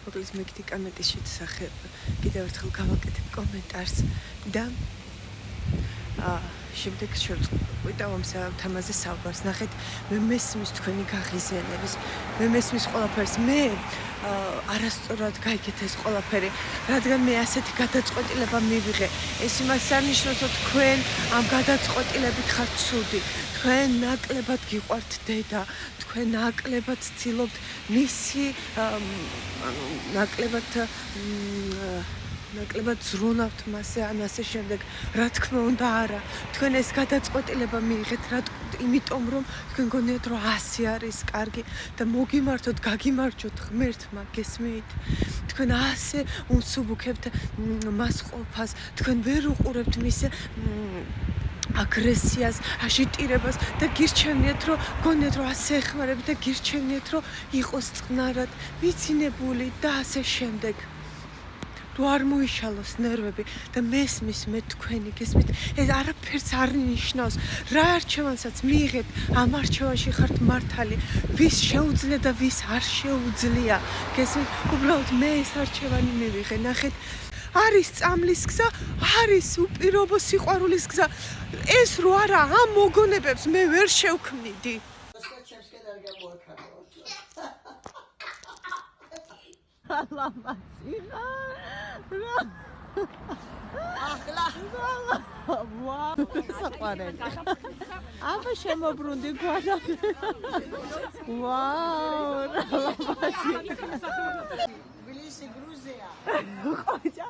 მოკლედ მეგდი კანეტის შესახებ კიდევ ერთხელ გავაკეთებ კომენტარს და შემდეგ შევწყვიტავ ამ თემაზე საუბარს. ნახეთ, მე მესმის თქვენი გაღიზიანების, მე მესმის ყველაფერს, მე არასწორად გაიგეთ ეს ყველაფერი, რადგან მე ასეთი გადაწყვეტილება მივიღე. ეს იმას არნიშნავს, რომ თქვენ ამ გადაწყვეტილებით ხართ ცუდი. თქვენ ნაკლებად გიყვართ დედა, თქვენ ნაკლებად ცდილობთ მისი ნაკლებად ზრუნავთ მასზე, ან ასე შემდეგ. რა თქმა უნდა არა, თქვენ ეს გადაწყვეტილება მიიღეთ იმიტომ რომ თქვენ გონიათ რომ ასე არის კარგი და მოგიმართოთ, გაგიმარჯვოთ ღმერთმა, გესმით? თქვენ ასე უნსუბუქებთ მას ყოფას, თქვენ ვერ უყურებთ მის აგრესიას, აშიტირებას და გირჩენიათ რომ გონიათ რომ ასე ეხმარებით და გირჩენიათ რომ იყოს წყნარად, ვიცინებული და ასე შემდეგ. რომ არ მოიშალოს ნერვები და მესმის მე თქვენი გესმით, ეს არაფერს არ ნიშნავს. რა არჩევანსაც მიიღეთ, ამ არჩევანში ხართ მართალი, ვის შეუძლია და ვის არ შეუძლია. გესმით, უბრალოდ მე ეს არჩევანი მივიღე. ნახეთ, არის წამლის გზა, არის უპირობო სიყვარულის გზა. ეს რო არა, ამ მოგონებებს მე ვერ შევქმნიდი. ახლა ვაუ საყვარელი აბა შემოbrunდი გვანა ვაუ თბილისი გრუზია ხოჭა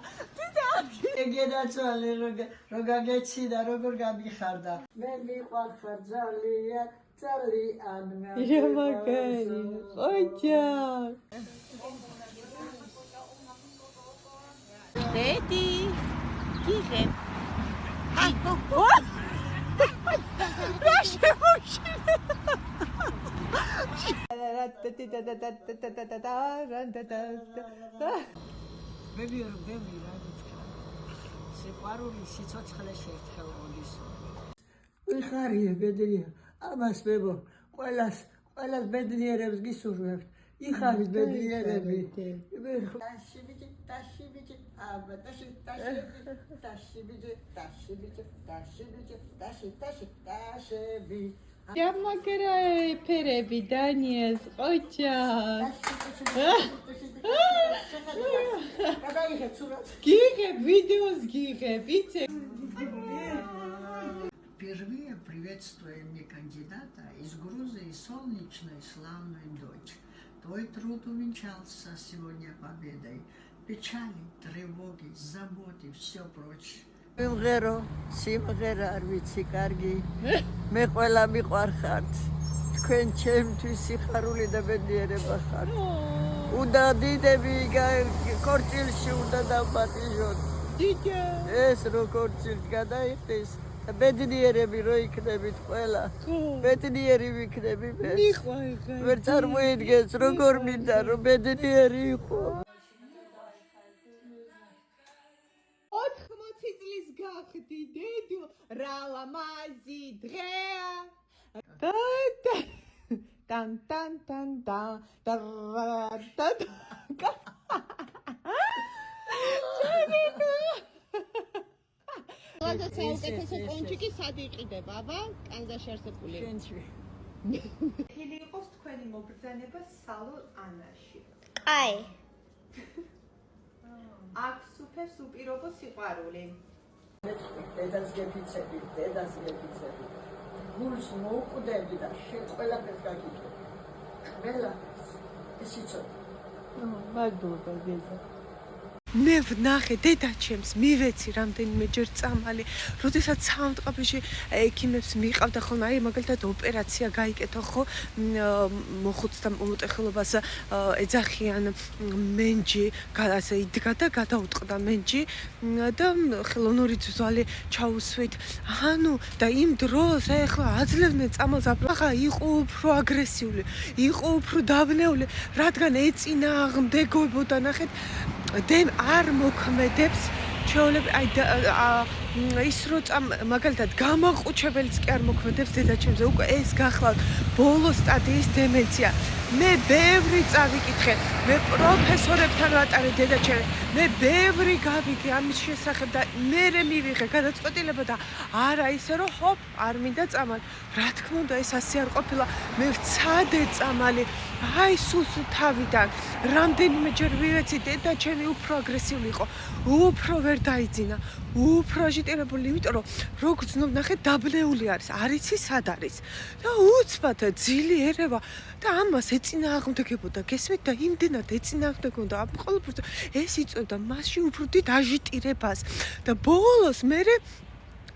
ეგედაცვალე რო გაგეცი და როგორ გამიხარდა მე მიყვარხარ ძალიან ძალიან მაგარი ხოჭა დედი გიღებ რა შემოშინე მე ვირი რა გითხრა სიყვარული სიცოცხლე შეერთხელ მოდის ვიხარია ბედნია ამას მებო ყველას ბედნიერებს გისურვებთ იხარით ბედნიერები ტაში ბიჭი აბა ტაში Ямагра переби Даниэль, ojca. Гиге, видео с гиге, видите? Впервые приветствуем не кандидата из Грузии, солнечной, славной дочь. Твой труд увенчался сегодня победой. Печали, тревоги, заботы, все прочее. Სიმღერო, სიმღერა არ ვიცი კარგი. მე ყველა მიყვარხართ. თქვენ ჩემთვის სიხარული და ბედნიერება ხართ. უნდა დიდები ქორწილში უნდა დავპატიჟოთ. დიჯე. ეს რო ქორწილს გადაიხდეს, ბედნიერები რო იქნებით ყველა. ბედნიერი ვიქნები მე. მიყვარხარ. ვერ წარმოიდგენს როგორ მინდა რომ ბედნიერი იყო. გახდი დედო რა ლამაზი დღეა თან საუკეთესო კონჩიკი სად იყიდება, აბა? კანზაში არსებული. შენში. ხილი იყოს თქვენი მობრძანება სალონ ანაში. აი. აქ სუფევს უპირობო სიყვარული. დედას გეფიცები. გულს მოუკვდები და შენ ყველაფერს გაგიგებ. ყველაფერს. ეს იცოდი. მაგდობა გეზა. მე ვნახე დედაჩემს, მივეცი რამდენიმეჯერ წამალი, როდესაც საავადმყოფოში ექიმებს მიყავდა ხოლმე, აი მაგალითად ოპერაცია გაიკეთო ხო, მოხუცთა უმეტეხელობას ეძახიან მენჯი, ასე იდგა და გადაუტყდა მენჯი და ხელოვნური ძვალი ჩაუსვით. ანუ და იმ დროს ეხლა აძლევდნენ წამალს, ახლა იყო უფრო აგრესიული, იყო უფრო დაბნეული, რადგან ეწინააღმდეგებოდა, ნახეთ, არ მოქმედებს ჩვეულები, აი ის რო მაგალითად გამაყუჩებელიც კი არ მოქმედებს დედაჩემზე, უკვე ეს გახლავთ ბოლო სტადიის დემენცია. მე ბევრი წავიკითხე, მე პროფესორებთან ვატარე დედაჩემს, მე ბევრი გავიგე ამის შესახებ და მერე მივიღე გადაწყვეტილება და არა ისე რომ ჰოპ, არ მინდა წამალი. რა თქმა უნდა, ეს ასე არ ყოფილა. მე ვცადე წამალი. აი სულ თავიდან რამდენიმე ჯერ ვივეცი დედაჩემი უფრო აგრესიული იყო, უფრო ვერ დაიძინა, უფრო აჟიტირებული, იმიტომ რომ როგორც ნახეთ დაბნეული არის, არ იცი სად არის და უცბად ძილი ერევა და ამას ეწინააღმდეგებოდა, გესმით და იმდენად ეწინააღმდეგებოდა ამ ყოველფერს ეს იწვევდა მასში უფრო დიდ აჟიტირებას და ბოლოს მერე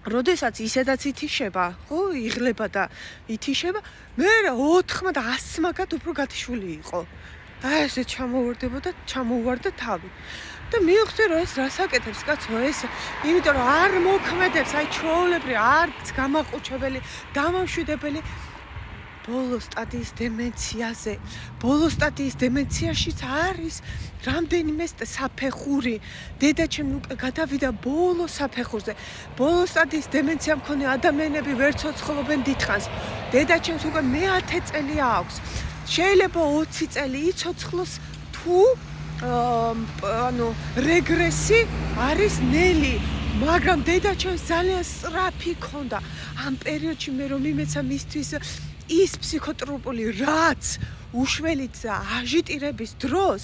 როდესაც ისედაც ითიშება, ხო, იღლება და ითიშება, მე 4 და 100 მაგათ უფრო გათიშვილი იყო. და ესე ჩამოუვარდა თავი. და მივხვდი რომ ეს რას აკეთებს კაცო ეს, იმიტომ რომ არ მოქმედებს, აი ჩვეულებრივ არ გამაყუჩებელი, დამამშვიდებელი ბოლო სტადიის დემენციაზე. ბოლო სტადიის დემენციაშიც არის რამდენიმე საფეხური. დედაჩემი უკვე გადავიდა ბოლო საფეხურზე. ბოლო სტადიის დემენცია მქონე ადამიანები ვერ ცოცხლობენ დიდხანს. დედაჩემს უკვე მე-10 წელი აქვს. შეიძლება 20 წელი იცოცხლოს თუ რეგრესი არის ნელი, მაგრამ დედაჩემს ძალიან სწრაფი ქონდა. ამ პერიოდში მე რომ იმეცა მისთვის ის ფსიქოტროპული რაც უშველით და აჟიტირების დროს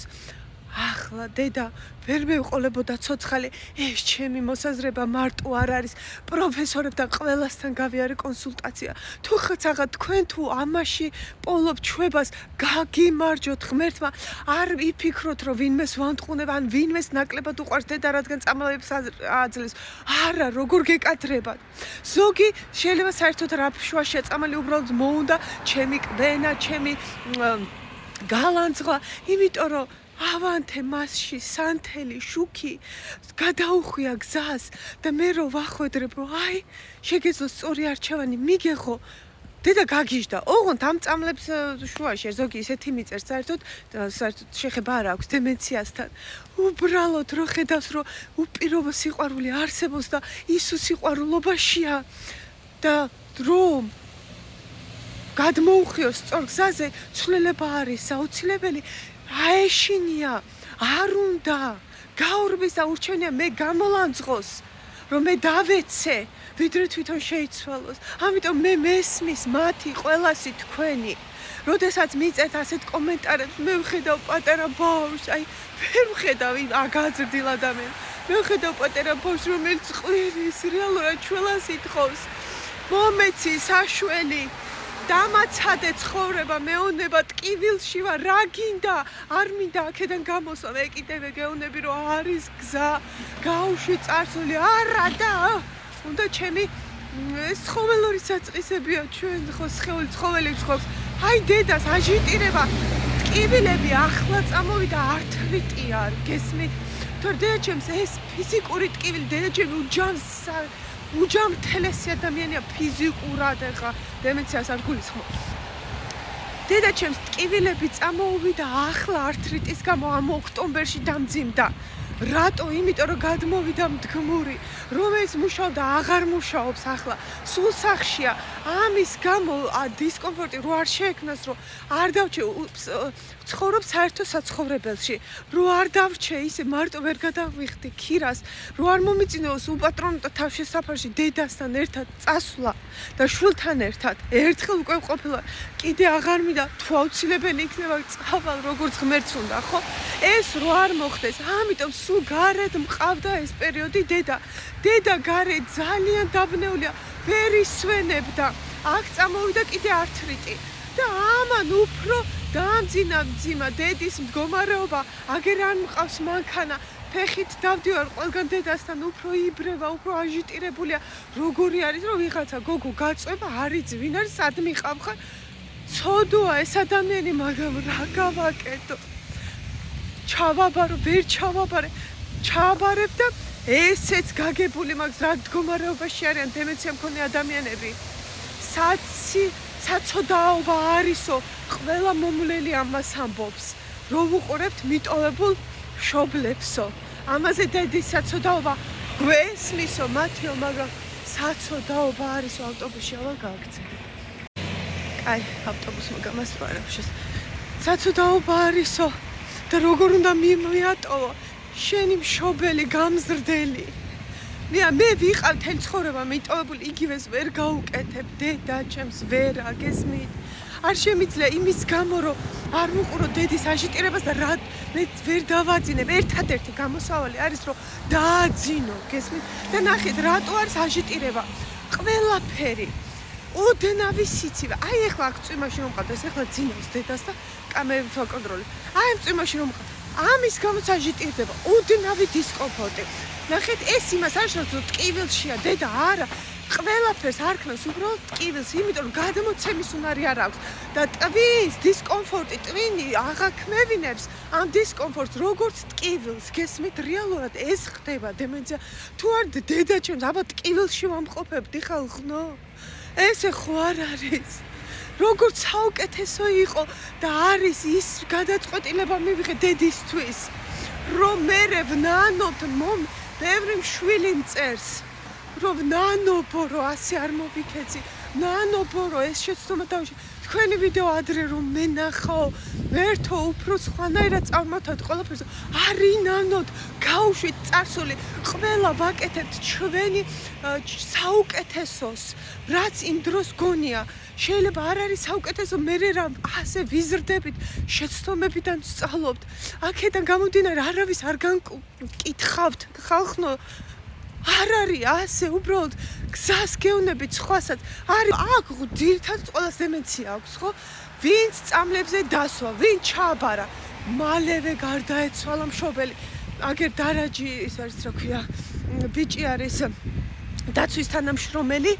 ახლა დედა ვერ მევყოლებოდა ცოცხალი, ეს ჩემი მოსაზრება მარტო არ არის, პროფესორებთან ყველასთან გავიარე კონსულტაცია. თუ ხაცაღა თქვენ თუ ამაში პოულობთ ჩვებას, გაგიმარჯოთ ღმერთმა, არ იფიქროთ რომ ვინმეს ვამტყუნებ, ან ვინმეს ნაკლებად უყვარს დედა, რადგან წამალებს აძლევს. არა, როგორ გეკადრებათ. ზოგი შეიძლება საერთოდ რაფშუაშია წამალი, უბრალოდ მოუნდა ჩემი კბენა, ჩემი გალანძღვა, იმიტომ რომ ავანთე მასში სანთელი შუქი გადაუხვია გზას და მე რო ვახვედრებ რომ აი შეგეძლო სწორი არჩევანი მიგეხო დედა გაგიჟდა. ოღონდ ამ წამლებს შუაში ზოგი ისეთი მიწერს საერთოდ შეხება არ აქვს დემენციასთან. უბრალოდ რო ხედავს რომ უპირობო სიყვარული არსებობს და ის სიყვარულობაშია და რომ გადმოუხიოს სწორ გზაზე ცვლილება არის აუცილებელი. აეშინია, არ უნდა გაურბის და ურჩევნია მე გამოლანძღოს, რომ მე დავეცე, ვიდრე თვითონ შეიცვალოს. ამიტომ მე მესმის მათი ყველასი თქვენი. როდესაც მიწეთ ასეთ კომენტარებს, მე ვხედავ პატარა ბავშვს, აი ვერ ვხედავ იმ აგაზრდილ ადამიანს. მე ვხედავ პატარა ბავშვს, რომელიც ყვირის რეალურად ჩვენას ითხოვს. მომეცი საშველი დამაცადე ცხოვრება, მეუნება ტკივილში ვარ, რა გინდა? არ მინდა აქედან გამოსვა, მე კიდევ გეუნები რომ არის გზა, გავუშვი წარსული, არა და უნდა ჩემი ცხოველური საწყისებია ჩვენ ხო ცხოველებს ხობს. აი დედას აჟიტირება, ტკივილები ახლა წამოვიდა ართრიტი არ გესმით? თორე დედაჩემს ეს ფიზიკური ტკივილი, დედაჩემი უჯამრთელესი ადამიანია ფიზიკურად, ეხა დემენციას არ გულისხმობ. დედაჩემს ტკივილები წამოუვიდა ახლა ართრიტის გამო ამ ოქტომბერში დამძიმდა. რატო? იმიტომ რომ გადმოვიდა მდგმური, რომელიც მუშაობდა აღარ მუშაობს ახლა. სულ სახშია. ამის გამო დისკომფორტი რო არ შეექმნას, რომ არ დავჩე ცხოვრობს საერთო საცხოვრებელში, რო არ დავჩე ისე მარტო ვერ გადავიხდი ქირას, რო არ მომიწინოს უპატრონო თავშესაფარში დედასთან ერთად წასვლა და შვილთან ერთად. ერთხელ უკვე ყოფილა, კიდე აღარ მინდა, თუ აუცილებელი იქნება წავალ როგორც ღმერთს უნდა, ხო? ეს რო არ მოხდეს, ამიტომ სულ გარეთ მყავდა ეს პერიოდი დედა. დედა გარეთ ძალიან დაბნეულია, ვერ ისვენებდა. აქ წამოვიდა კიდე ართრიტი. და ამან უფრო დაამძინა მძიმა დედის მდგომარეობა, აგერ არ მყავს მანქანა, ფეხით დავდივარ ყველგან დედასთან, უფრო იბრევა, უფრო აჟიტირებულია. როგორი არის რომ ვიღაცა გოგო გაწვება, არ იცი ვინ არის, სად მიყავ ხარ? ცოდოა ეს ადამიანი, მაგრამ რა გავაკეთო? ჩავაბარო, ვერ ჩავაბარე. ჩავაბარებ და ესეც გაგებული მაქვს რა მდგომარეობაში არიან დემენცია მქონე ადამიანები. საცოდაობა არისო, ყველა მომვლელი ამას ამბობს. რო ვუყურებთ მიტოვებულ მშობლებსო. ამაზე დედის საცოდაობა გვესმისო მათიო, მაგრამ საცოდაობა არისო ავტობუსში ავალ გააგრძე. აი, ავტობუსმა გამასწორა რა ხშეს. საცოდაობა არისო და როგორ უნდა მიატოვო შენი მშობელი გამზრდელი. მე ვიყავ თელ ცხოვრება მიტოვებული იგივეს ვერ გაუკეთებ დედა ჩემს ვერა გესმით არ შემიძლია იმის გამო რომ არ ვუყურო დედის აჟიტირებას და რა მე ვერ დავაძინებ ერთადერთი გამოსავალი არის რომ დააძინო გესმით და ნახეთ რატო არის აჟიტირება ყველაფერი ოდნავი სიცივე აი ეხლა აქ წვიმაში რომ მყავდეს ეხლა ძინავს დედას და კამერით ვაკონტროლებ აი ამ წვიმაში რომ მყავ ამის გამოც აჟიტირდება ოდნავი დისკომფორტი ნახეთ ეს იმას არ შევძლო ტკივილშია დედა არა ყველაფერს არქმევს უბრალოდ ტკივილს იმიტომ რომ გადამოცემის უნარი არ აქვს და ტვინს დისკომფორტი ტვინი აღაქმევინებს ამ დისკომფორტს როგორც ტკივილს გესმით რეალურად ეს ხდება დემენცია თუ არ დედა ჩემს აბა ტკივილში ვამყოფებდი ხალხო ესე ხო არ არის როგორც საუკეთესო იყო და არის ის გადაწყვეტილება მივიღე დედისთვის რომ მე ვნანობ ბევრი მშვილი მწერს რომ ვნანობო რომ ასე არ მოვიქეცი ვნანობო რომ ეს შეცდომა დავში თქვენი ვიდეო ადრე რომ მე ნახაო ერთო უფრო სხვანაირად წავმოთოთ ყველაფერს არინანოდ გავუშვით წარსული ყველა ვაკეთებთ ჩვენი საუკეთესოს რაც იმ დროს გონია შეიძლება არ არის საუკეთესო მე რა ასე ვიზრდებით შეცდომებიდან სწავლობთ აქედან გამომდინარე არავის არ განკითხავთ ხალხო არ არის ასე უბრალოდ გზას გეუნებით სხვასაც არის აქ ძირითადად ყველას დემენცია აქვს ხო ვინც წამლებზე დასვა ვინ ჩააბარა მალევე გარდაეცვალა მშობელი აგერ დარაჯი ის არის რა ქვია ბიჭი არის დაცვის თანამშრომელი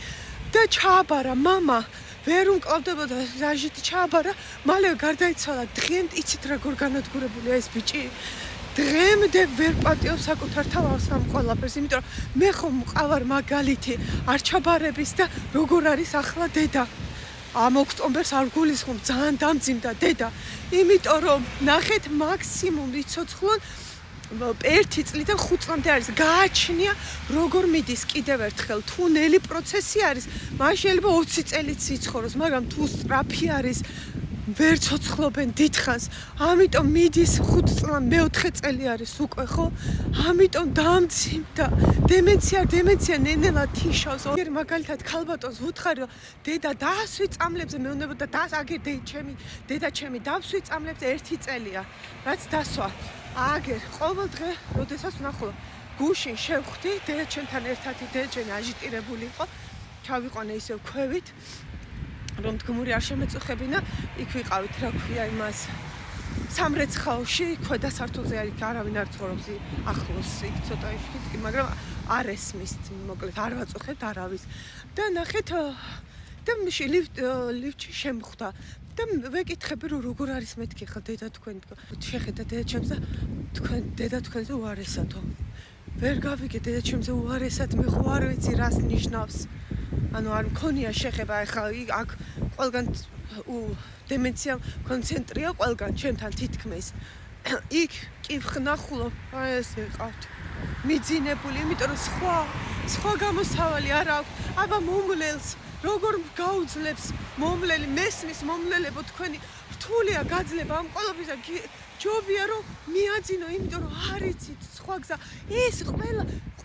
და ჩააბარა მამა ვერ უმკლავდებოდა რაჟით ჩააბარა მალევე გარდაიცვალა დღემდე იცით როგორ განადგურებულია ეს ბიჭი დღემდე ვერ პატიობს საკუთარ თავს ამ ყველაფერს იმიტომ რომ მე ხომ მყავარ მაგალითი არჩაბარების და როგორ არის ახლა დედა ამ ოქტომბერს არ გულისხმობ ძალიან დამძიმდა დედა იმიტომ რომ ნახეთ მაქსიმუმ იცოცხლონ 1 წლიდან 5 წლამდე არის გააჩნია როგორ მიდის კიდევ ერთხელ თუ ნელი პროცესი არის მაშინ შეიძლება 20 წელიც იცხოვროს მაგრამ თუ სწრაფი არის ვერ ცოცხლობენ დიდხანს ამიტომ მიდის 5 წლიდან მე-4 წელი არის უკვე ხო ამიტომ დამძიმდა დემენცია ნენელა თიშავს ორი მაგალითად ქალბატონს ვუთხარი რომ დედა დასვი წამლებზე მეუბნებოდა და აგერ დედა ჩემი დასვი წამლებზე 1 წელია რაც დასვა აგერ ყოველ დღე როდესაც ვნახულობ გუშინ შევხვდი დედა ჩემთან ერთად დედა ჩემი აჟიტირებული იყო ჩავიყვანე ისევ ქვევით რომ თქმური არ შემეწუხებინა იქ ვიყავით რა ქვია იმას სამრეცხაოში ქვედა სართულზე არის არავინ არ ცხოვრობს ახლოს იქ ცოტა ისეთი მაგრამ არ ესმის მოკლედ არ ვაწუხებთ არავის და ნახეთ და ლიფტში შემხვდა და ვეკითხები რომ როგორ არის მეთქი ხა დედა თქვენ შეხედა დედა ჩემს და თქვენ დედა თქვენზე უარესათო ვერ გავიგე დედა ჩემზე უარესად მე ხო არ ვიცი რას ნიშნავს ანუ არ მქონია შეხება ახლა აქ ყველგან დემენცია კონცენტრია ყველგან ჩემთან თითქმის იქ კი ვნახულობ აი ესე ყავთ მიძინებული იმიტომ რომ სხვა გამოსავალი არ აქვს აბა მომლელს როგორ გაუძლებს მომლელი მესმის მომლელებო თქვენი რთულია გაძლება ამ ყველაფერს ჯობია რომ მიაძინო იმიტომ რომ არ იცით სხვა გზა ეს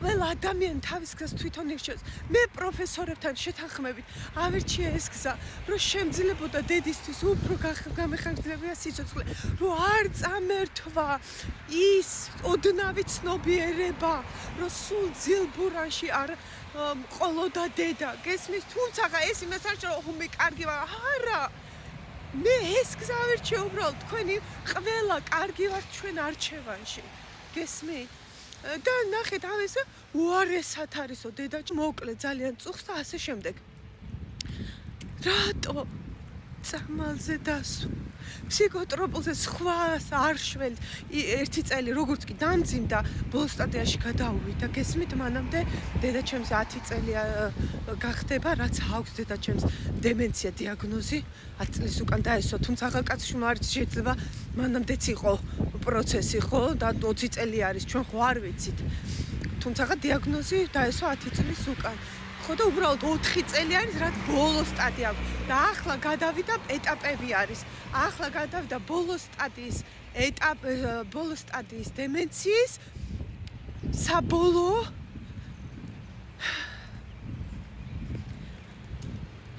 ყველა ადამიანი თავის გზას თვითონ ირჩევს მე პროფესორებთან შეთანხმებით ავირჩია ეს გზა რომ შემძლებოდა დედისთვის უფრო გამეხანგრძლივია სიცოცხლე რომ არ წამერთვა ის ოდნავი ცნობიერება რომ სულ ძილბურანში არ ყოლოდა დედა გესმის თუმცა ეს იმას არ შეიძლება რომ მე კარგი ვარ არა მე ეს გზა ავირჩიე უბრალოდ თქვენი ყველა კარგი ვართ ჩვენ არჩევანში გესმით და ნახეთ ამას უარესად არისო დედა მოკლე ძალიან წუხს და ასე შემდეგ რატო წამალზე დასვა ფსიქოტროპულზე სხვას არ შველთ 1 წელი როგორც კი დამძიმდა ბოლო სტადიაში გადავივიდა გესმით მანამდე დედა ჩემს 10 წელი გახდება რაც აქვს დედა ჩემს დემენცია დიაგნოზი 10 წლის უკან დაესვა თუმცა ახალკაცში მარიც შეიძლება მანამდეც იყო პროცესი ხო და 20 წელი არის ჩვენ ხო არ ვიცით თუმცა დიაგნოზი დაესვა 10 წლის უკან. ხო და უბრალოდ 4 წელი არის, რაც ბოლო სტადია აქვს. და ახლა გადავიდა ეტაპები არის. ახლა გადავიდა ბოლო სტადიის დემენციის საბოლოო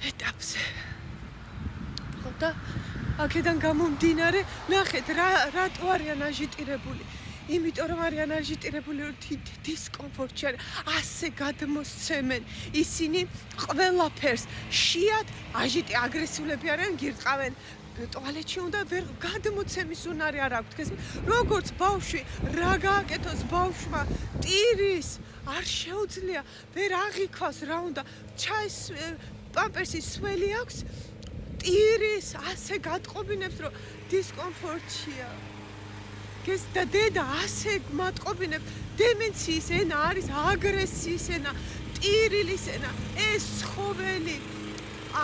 ეტაპზე. ხო და აქედან გამომდინარე, ნახეთ რატო არიან აჟიტირებული. იმიტომ რომ არიან აჟიტირებული, რომ დისკომფორტში არის, ასე გადმოსცემენ ისინი ყველაფერს. შიათ აგრესიულები არიან, გირტყავენ. ტუალეტში უნდა ვერ გადმოცემის უნარი არ აქვს. როგორც ბავშვი რა გააკეთოს ბავშვმა ტირის არ შეუძლია, ვერ აღიქვას რა უნდა. ჩაის პამპერსის სველი აქვს, ტირის ასე გატყობინებს, რომ დისკომფორტშია. და დედა ასე მატყობინებს, დემენციის ენა არის აგრესიის ენა, ტირილის ენა, ეს ცხოველი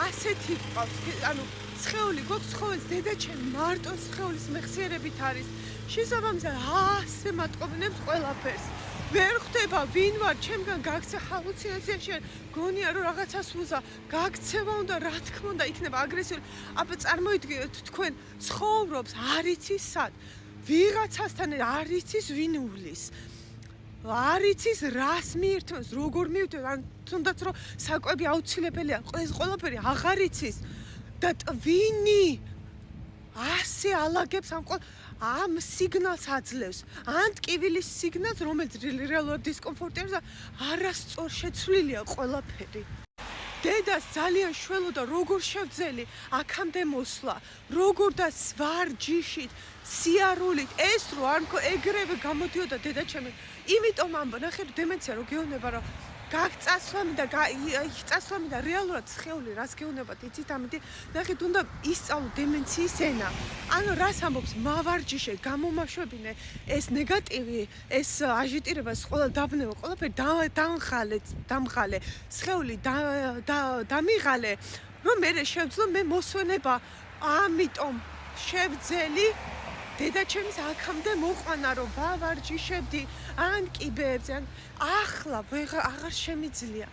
ასეთი ყავს, ანუ სხეული გვაქვს, ცხოველს დედაჩემი მარტო სხეულის მეხსიერებით არის. შესაბამისად ასე მატყობინებს ყველაფერს. ვერ ხვდება ვინ ვარ, ჩემგან გაქცე ჰალუცინაციაში, გონია რომ რაღაცას უზა, გაქცევა უნდა, რა თქმა უნდა, იქნება აგრესიული. აბა წარმოიდგინეთ, თქვენ ცხოვრობს, არ იცის სად. ვიღაცასთან არ იცის ვინ უვლის. არ იცის რას მიირთმევს, როგორ მიირთმევს, ან თუნდაც რომ საკვები აუცილებელია, ეს ყველაფერი აღარ იცის. და ტვინი ასე ალაგებს ამ სიგნალს აძლევს. ან ტკივილის სიგნალს, რომელიც რეალურად დისკომფორტებს და არასწორ შეცვლილია ყველაფერი. დედას ძალიან შველოდა როგორ შევძელი აქამდე მოსვლა, როგორ და ვარჯიშით, სიარულით, ეს რო არ ეგრევე გამოდიოდა დედაჩემი. იმიტომ ამბა, ნახეთ დემენცია რო გეუბნება, რომ გაგწასვლამი და რეალურად სხეული რას გეუბნებათ, იცით ამიტომ ნახეთ უნდა ისწავლო დემენციის ენა. ანუ რას ამბობს, მავარჯიშე, გამომაშვებინე, ეს ნეგატივი, ეს აჟიტირება, ყველა დაბნევა, ყველაფერი დამღალე, სხეული დამიღალე, რომ მე შევძლო მე მოსვენება. ამიტომ შევძელი დედაჩემის აქამდე მოყვანა, რომ ვავარჯიშებდი ან კიბეებზე, ან ახლა აღარ შემიძლია.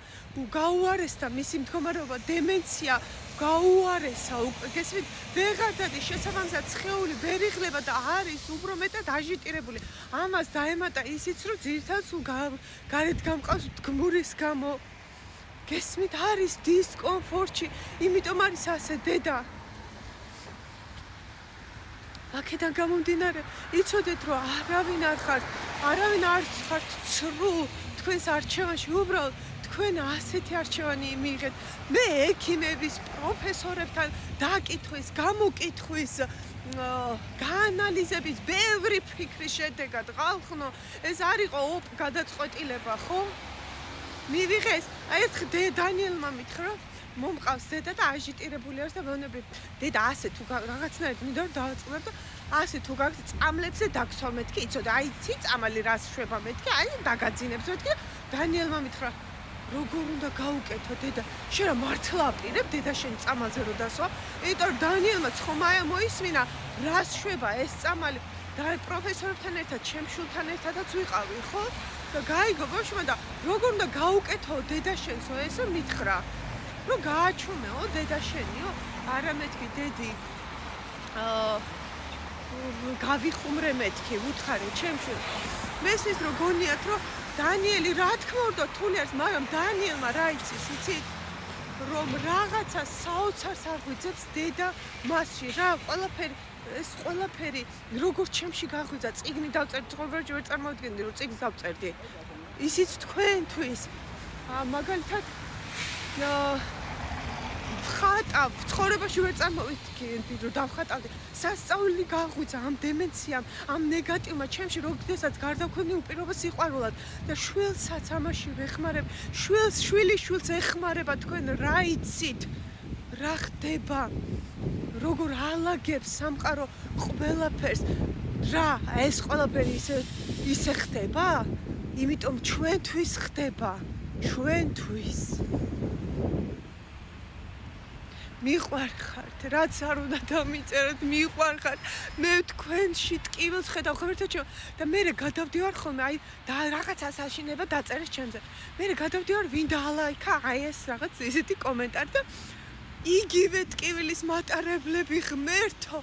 გაუარესდა მისი მდგომარეობა, დემენცია გაუარესა უკვე. გესმით, ვეღარ დადის, შესაბამისად სხეული ვერ იღლება და არის უფრო მეტად აჟიტირებული. ამას დაემატა ისიც, რომ ძირითადად გარეთ გამყავს გმურის გამო. გესმით, არის დისკომფორტში, იმიტომ არის ასე დედა. აქედან გამომდინარე, იცოდეთ რომ არავინ არ ხართ ცრუ თქვენს არჩევანში, უბრალოდ თქვენ ასეთი არჩევანი მიიღეთ. მე ექიმების, პროფესორებთან დაკითხვის, გამოკითხვის, გაანალიზების, ბევრი ფიქრის შედეგად ხალხო, ეს არ იყო გადაწყვეტილება, ხო? მივიღეს, აი ეს დანიელმა მითხრა, მომყავს დედა და აჟიტირებული არის და ვეუბნები, დედა ასე თუ რაღაცნაირად მინდა რომ დავაწყებებ და ასე თუ წამლებზე დაგსვა მეთქი, იცოდა, აი იცი წამალი რას შვება მეთქი, აი დაგაძინებს მეთქი. დანიელმა მითხრა, როგორ უნდა გაუკეთო დედა, შენ რა მართლა აპირებ დედა შენ წამალზე რომ დასვა? იმიტომ რომ დანიელმა ცხომაა მოისმინა, რას შვება ეს წამალი და პროფესორებთან ერთად, ჩემ შულთან ერთადაც ვიყავი, ხო? და გაიგო ბავშვმა და როგორ უნდა გაუკეთო დედა შენსო ესო მითხრა. რომ გააჩვენო დედა შენიო, არა მეთქი დედი. გავიხუმრე მეთქი, უთხარი ჩემში. მესმის რომ გონიათ რომ დანიელი რა თქმა უნდა თული არის, მაგრამ დანიელმა რა იცის, იცით? რომ რაღაცა საოცარს აღვიძებს დედა მასში, რა ეს ყველაფერი როგორც ჩემში გაღვიძა, წიგნი დავწერდი, ცხოვრებაში ვერ წარმოვიდგენდი რომ წიგნს დავწერდი. ისიც თქვენთვის. მაგალითად ვხატავ, ცხოვრებაში ვერ წარმოვიდგენდი რომ დავხატავდი. სასწაული გაღვიძა ამ დემენციამ, ამ ნეგატივმა ჩემში, როდესაც გარდაქვენი უპირობა სიყვარულად და შვილსაც ამაში ვეხმარებ, შვილს ეხმარება თქვენ რა იცით? რა ხდება? როგორ ალაგებს სამყარო ყველაფერს? რა, ეს ყველაფერი ისე ხდება? იმიტომ ჩვენთვის ხდება, ჩვენთვის. მიყვარხართ, რაც არ უნდა დამიწეროთ, მიყვარხართ. მე თქვენში ტკივილს ხედავ ღმერთო და მე გადავდივარ ხოლმე, აი და რაღაცას აშინება დაწერეს ჩემზე. მე გადავდივარ ვინ დაალაიქა აი ეს რაღაც ისეთი კომენტარი და იგივე ტკივილის მატარებლები ღმერთო.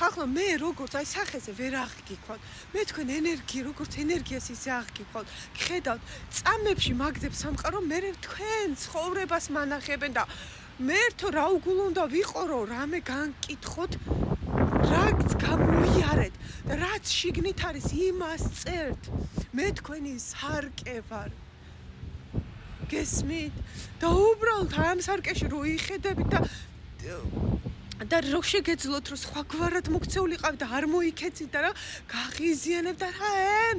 ხახლა მე როგორც აი სახეზე ვერ აღგიქვთ. მე თქვენ ენერგია როგორც ენერგიას ისე აღგიქვთ. ხედავთ წამებში მაგდებს სამყარო მე თქვენ ცხოვრებას მანახებენ და მერთო რა უგულუნდა ვიყორო რამე განკითხოთ რაც გამოიარეთ და რაც შიგნით არის იმას წერთ მე თქვენი სარკე ვარ გესმით და უბრალოდ ამ სარკეში რო იხედებით და რო შეგეძლოთ რომ სხვაგვარად მოქცეულიყავ და არ მოიქეცით და რა გაღიზიანებ და რა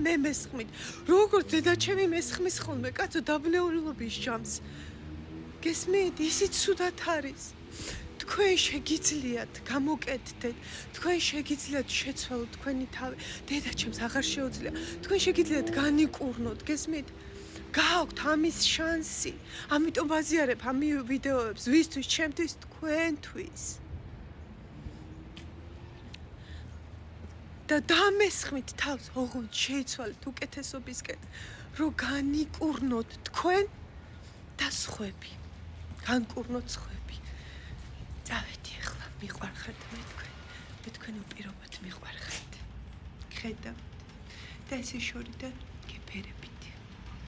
მე მესხმით როგორც დედაჩემი მესხმის ხოლმე კაცო დაბნეულობის ჟამს გესმით ისიც ცუდად არის თქვენ შეგიძლიათ გამოკეთდეთ თქვენ შეგიძლიათ შეცვალოთ თქვენი თავი დედაჩემს აღარ შეუძლია თქვენ შეგიძლიათ განიკურნოთ გესმით გააქვთ ამის შანსი ამიტომ ვაზიარებ ამ ვიდეოებს ვისთვის ჩემთვის თქვენთვის და დამესხმით თავს ოღონდ შეიცვალეთ უკეთესობისკენ რომ განიკურნოთ თქვენ და სხვები განკურნოთ სხვები წავედი ახლა მიყვარხართ მე თქვენ უპირობოდ მიყვარხართ ხედავთ და ესე შორიდან გეფერებით